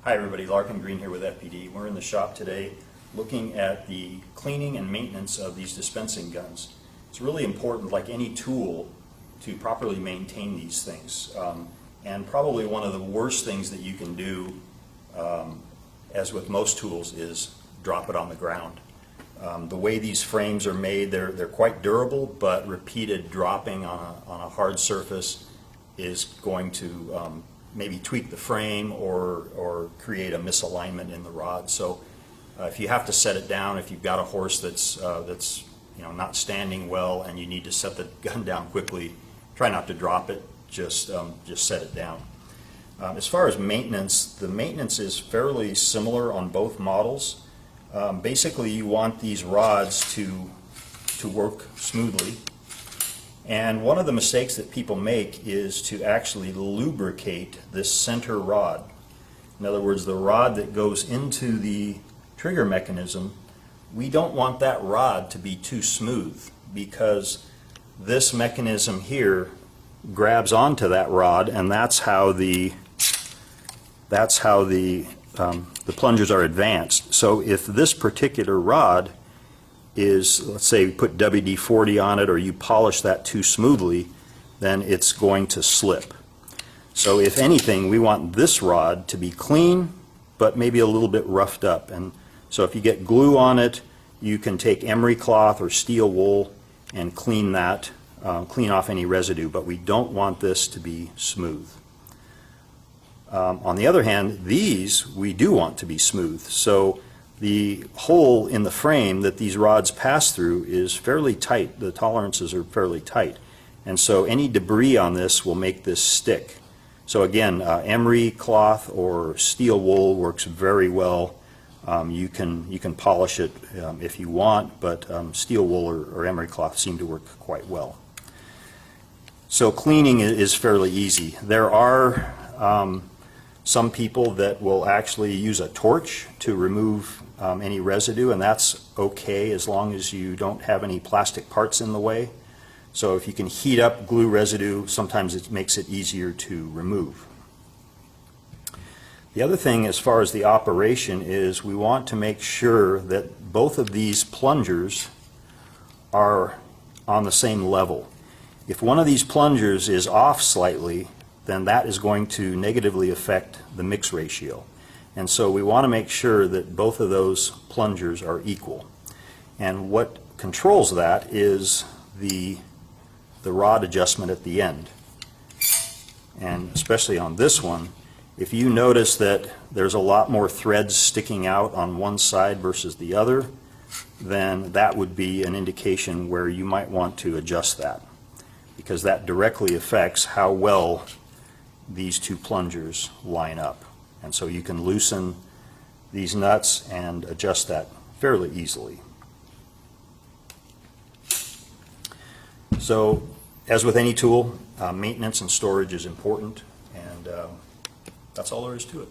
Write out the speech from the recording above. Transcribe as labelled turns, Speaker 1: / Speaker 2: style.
Speaker 1: Hi everybody, Larkin Greene here with FPD. We're in the shop today looking at the cleaning and maintenance of these dispensing guns. It's really important, like any tool, to properly maintain these things. And probably one of the worst things that you can do, as with most tools, is drop it on the ground. The way these frames are made, they're quite durable, but repeated dropping on a hard surface is going to maybe tweak the frame or create a misalignment in the rod. So if you have to set it down, if you've got a horse that's not standing well and you need to set the gun down quickly, try not to drop it, just set it down. As far as maintenance, the maintenance is fairly similar on both models. Basically you want these rods to work smoothly. And one of the mistakes that people make is to actually lubricate this center rod. In other words, the rod that goes into the trigger mechanism, we don't want that rod to be too smooth, because this mechanism here grabs onto that rod, and that's how the plungers are advanced. So if this particular rod is, let's say, you put WD-40 on it, or you polish that too smoothly, then it's going to slip. So if anything, we want this rod to be clean, but maybe a little bit roughed up. And so if you get glue on it, you can take emery cloth or steel wool and clean that, clean off any residue, but we don't want this to be smooth. On the other hand, these we do want to be smooth. So the hole in the frame that these rods pass through is fairly tight. The tolerances are fairly tight. And so any debris on this will make this stick. So again, emery cloth or steel wool works very well. You can polish it if you want, but steel wool or emery cloth seem to work quite well. So cleaning is fairly easy. There are some people that will actually use a torch to remove any residue, and that's okay as long as you don't have any plastic parts in the way. So if you can heat up glue residue, sometimes it makes it easier to remove. The other thing as far as the operation is we want to make sure that both of these plungers are on the same level. If one of these plungers is off slightly, then that is going to negatively affect the mix ratio. And so we want to make sure that both of those plungers are equal. And what controls that is the rod adjustment at the end. And especially on this one, if you notice that there's a lot more threads sticking out on one side versus the other, then that would be an indication where you might want to adjust that, because that directly affects how well these two plungers line up. And so you can loosen these nuts and adjust that fairly easily. So as with any tool, maintenance and storage is important, and that's all there is to it.